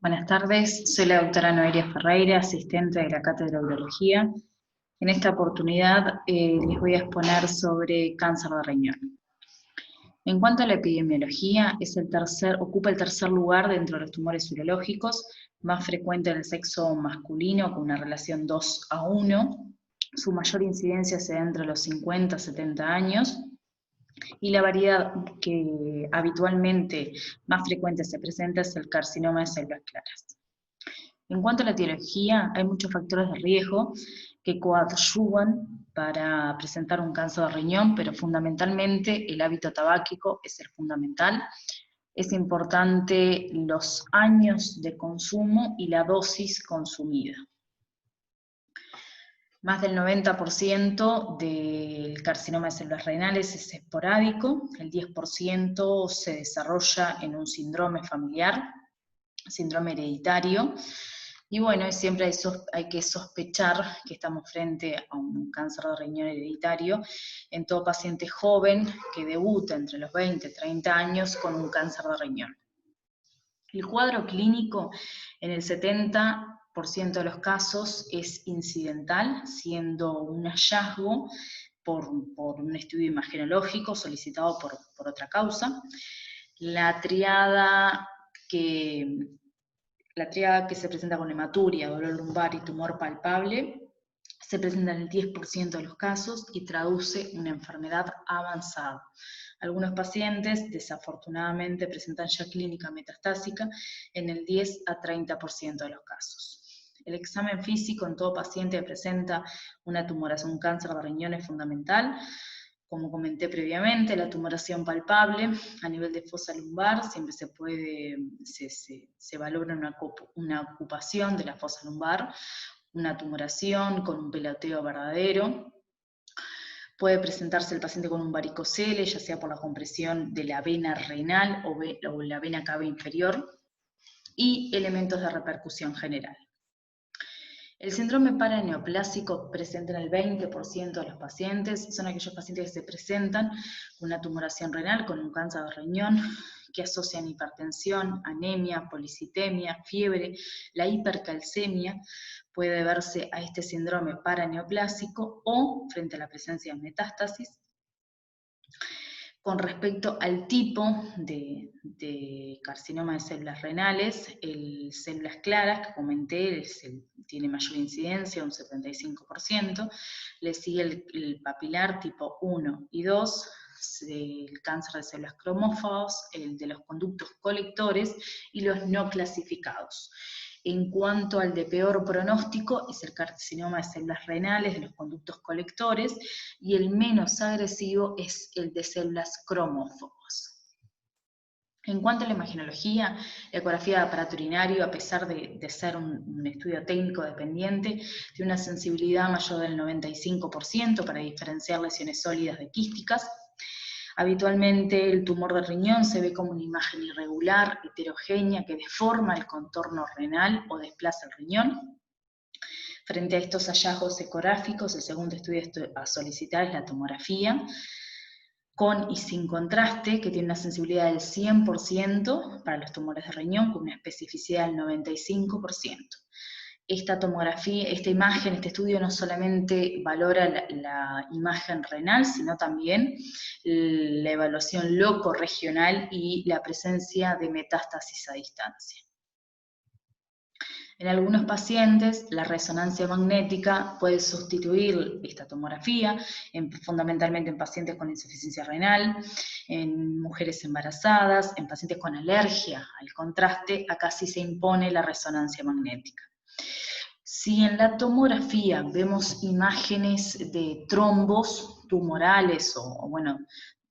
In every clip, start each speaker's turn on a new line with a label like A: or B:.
A: Buenas tardes, soy la doctora Noelia Ferreira, asistente de la Cátedra de Urología. En esta oportunidad les voy a exponer sobre cáncer de riñón. En cuanto a la epidemiología, ocupa el tercer lugar dentro de los tumores urológicos, más frecuente en el sexo masculino con una relación 2:1. Su mayor incidencia se da entre los 50 y 70 años. Y la variedad que habitualmente más frecuente se presenta es el carcinoma de células claras. En cuanto a la etiología, hay muchos factores de riesgo que coadyuvan para presentar un cáncer de riñón, pero fundamentalmente el hábito tabáquico es el fundamental. Es importante los años de consumo y la dosis consumida. Más del 90% del carcinoma de células renales es esporádico, el 10% se desarrolla en un síndrome familiar, síndrome hereditario, y bueno, siempre hay que sospechar que estamos frente a un cáncer de riñón hereditario en todo paciente joven que debuta entre los 20 y 30 años con un cáncer de riñón. El cuadro clínico en el 70% de los casos es incidental, siendo un hallazgo por un estudio imagenológico solicitado por otra causa. La triada que se presenta con hematuria, dolor lumbar y tumor palpable se presenta en el 10% de los casos y traduce una enfermedad avanzada. Algunos pacientes, desafortunadamente, presentan ya clínica metastásica en el 10 a 30% de los casos. El examen físico en todo paciente que presenta una tumoración, un cáncer de riñón es fundamental. Como comenté previamente, la tumoración palpable a nivel de fosa lumbar, siempre se valora una ocupación de la fosa lumbar, una tumoración con un peloteo verdadero. Puede presentarse el paciente con un varicocele, ya sea por la compresión de la vena renal o la vena cava inferior, y elementos de repercusión general. El síndrome paraneoplásico presente en el 20% de los pacientes, son aquellos pacientes que se presentan con una tumoración renal, con un cáncer de riñón, que asocian hipertensión, anemia, policitemia, fiebre. La hipercalcemia puede deberse a este síndrome paraneoplásico o frente a la presencia de metástasis. Con respecto al tipo de carcinoma de células renales, el células claras, que comenté, tiene mayor incidencia, un 75%, le sigue el papilar tipo 1 y 2, el cáncer de células cromófagos, el de los conductos colectores y los no clasificados. En cuanto al de peor pronóstico, es el carcinoma de células renales, de los conductos colectores, y el menos agresivo es el de células cromófagos. En cuanto a la imagenología, la ecografía de aparato urinario, a pesar de ser un estudio técnico dependiente, tiene una sensibilidad mayor del 95% para diferenciar lesiones sólidas de quísticas. Habitualmente el tumor de riñón se ve como una imagen irregular, heterogénea, que deforma el contorno renal o desplaza el riñón. Frente a estos hallazgos ecográficos, el segundo estudio a solicitar es la tomografía, con y sin contraste, que tiene una sensibilidad del 100% para los tumores de riñón, con una especificidad del 95%. Esta tomografía, esta imagen, este estudio no solamente valora la imagen renal, sino también la evaluación locorregional y la presencia de metástasis a distancia. En algunos pacientes, la resonancia magnética puede sustituir esta tomografía, fundamentalmente en pacientes con insuficiencia renal, en mujeres embarazadas, en pacientes con alergia al contraste. Acá sí se impone la resonancia magnética. Si en la tomografía vemos imágenes de trombos tumorales o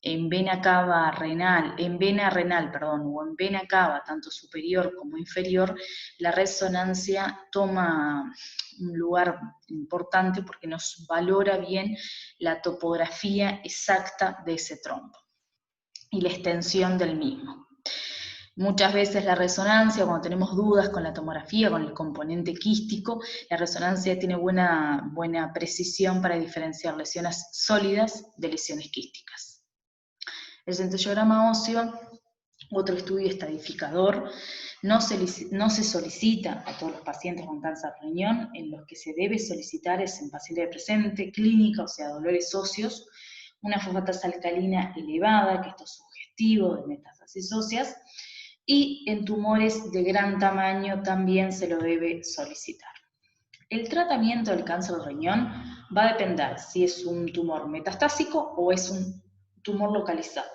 A: en vena renal, o en vena cava, tanto superior como inferior, la resonancia toma un lugar importante porque nos valora bien la topografía exacta de ese trombo y la extensión del mismo. Muchas veces la resonancia, cuando tenemos dudas con la tomografía, con el componente quístico, la resonancia tiene buena precisión para diferenciar lesiones sólidas de lesiones quísticas. El centellograma óseo Otro estudio estadificador no se solicita a todos los pacientes con cáncer de riñón. En los que se debe solicitar es en pacientes de presente clínica, o sea, dolores óseos, una fosfatasa alcalina elevada, que esto es sugestivo de metástasis óseas, y en tumores de gran tamaño también se lo debe solicitar. El tratamiento del cáncer de riñón va a depender si es un tumor metastásico o es un tumor localizado.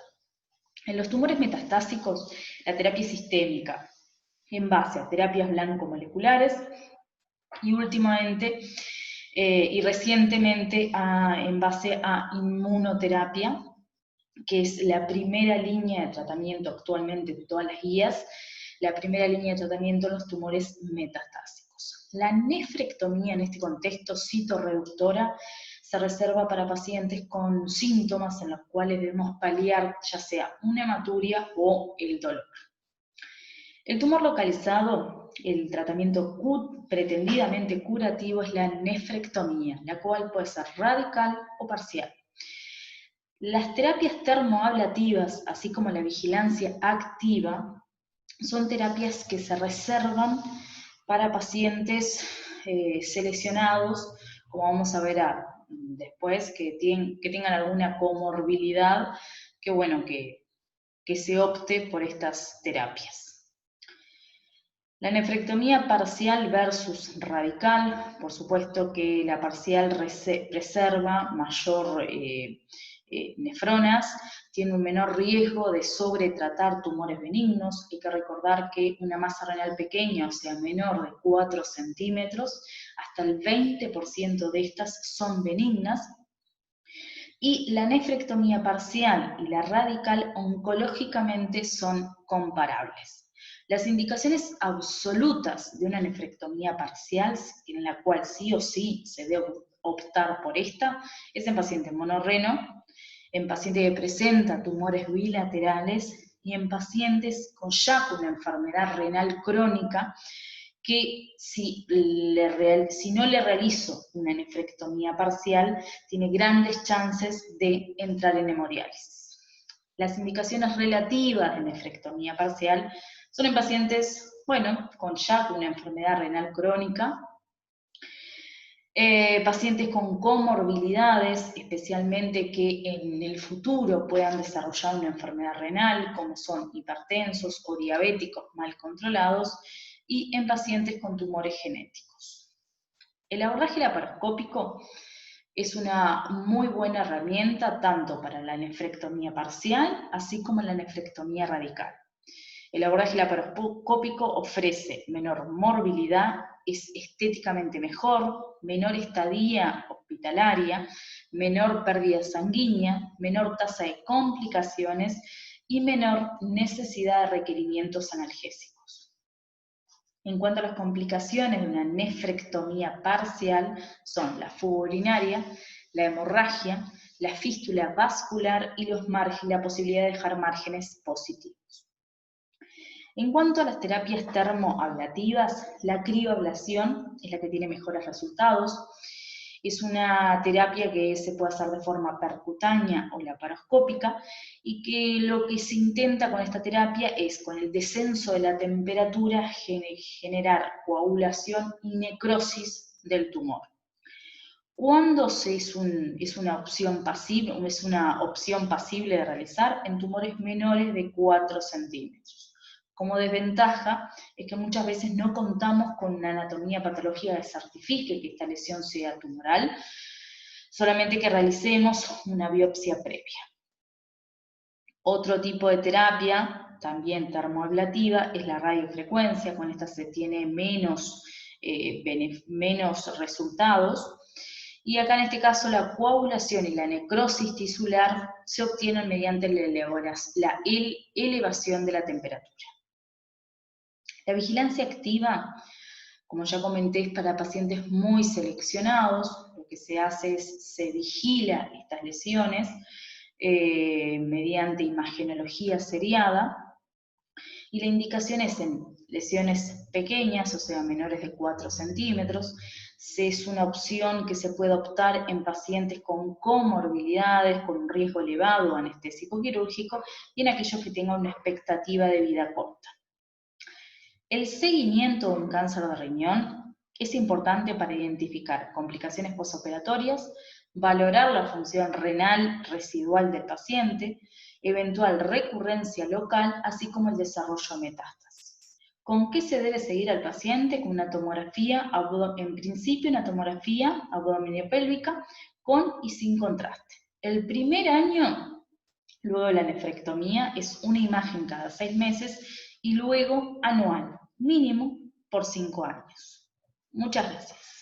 A: En los tumores metastásicos, la terapia sistémica en base a terapias blanco-moleculares y últimamente y recientemente en base a inmunoterapia, que es la primera línea de tratamiento actualmente de todas las guías, la primera línea de tratamiento en los tumores metastásicos. La nefrectomía en este contexto citorreductora se reserva para pacientes con síntomas en los cuales debemos paliar ya sea una hematuria o el dolor. El tumor localizado, el tratamiento pretendidamente curativo es la nefrectomía, la cual puede ser radical o parcial. Las terapias termoablativas, así como la vigilancia activa, son terapias que se reservan para pacientes seleccionados, como vamos a ver después, que tengan alguna comorbilidad, que se opte por estas terapias. La nefrectomía parcial versus radical, por supuesto que la parcial preserva mayor nefronas, tiene un menor riesgo de sobretratar tumores benignos. Hay que recordar que una masa renal pequeña, o sea menor de 4 centímetros, hasta el 20% de estas son benignas. Y la nefrectomía parcial y la radical oncológicamente son comparables. Las indicaciones absolutas de una nefrectomía parcial, en la cual sí o sí se debe optar por esta, es en pacientes monorreno, en pacientes que presentan tumores bilaterales y en pacientes con ya una enfermedad renal crónica, que si no le realizo una nefrectomía parcial, tiene grandes chances de entrar en hemodiálisis. Las indicaciones relativas de nefrectomía parcial son en pacientes, con ya una enfermedad renal crónica, pacientes con comorbilidades, especialmente que en el futuro puedan desarrollar una enfermedad renal, como son hipertensos o diabéticos mal controlados, y en pacientes con tumores genéticos. El abordaje laparoscópico es una muy buena herramienta tanto para la nefrectomía parcial, así como la nefrectomía radical. El abordaje laparoscópico ofrece menor morbilidad, es estéticamente mejor, menor estadía hospitalaria, menor pérdida sanguínea, menor tasa de complicaciones y menor necesidad de requerimientos analgésicos. En cuanto a las complicaciones de una nefrectomía parcial, son la fuga urinaria, la hemorragia, la fístula vascular y la posibilidad de dejar márgenes positivos. En cuanto a las terapias termoablativas, la crioablación es la que tiene mejores resultados. Es una terapia que se puede hacer de forma percutánea o laparoscópica y que lo que se intenta con esta terapia es, con el descenso de la temperatura, generar coagulación y necrosis del tumor. ¿Cuándo es una opción pasible de realizar? En tumores menores de 4 centímetros. Como desventaja es que muchas veces no contamos con una anatomía patológica que certifique que esta lesión sea tumoral, solamente que realicemos una biopsia previa. Otro tipo de terapia, también termoablativa, es la radiofrecuencia. Con esta se tiene menos resultados. Y acá en este caso la coagulación y la necrosis tisular se obtienen mediante la elevación de la temperatura. La vigilancia activa, como ya comenté, es para pacientes muy seleccionados. Lo que se hace es, se vigila estas lesiones mediante imagenología seriada, y la indicación es en lesiones pequeñas, o sea, menores de 4 centímetros. Es una opción que se puede optar en pacientes con comorbilidades, con un riesgo elevado anestésico quirúrgico y en aquellos que tengan una expectativa de vida corta. El seguimiento de un cáncer de riñón es importante para identificar complicaciones posoperatorias, valorar la función renal residual del paciente, eventual recurrencia local, así como el desarrollo de metástasis. ¿Con qué se debe seguir al paciente? Con una tomografía, en principio una tomografía abdominopélvica con y sin contraste. El primer año, luego de la nefrectomía, es una imagen cada 6 meses y luego anual, mínimo por 5 años. Muchas gracias.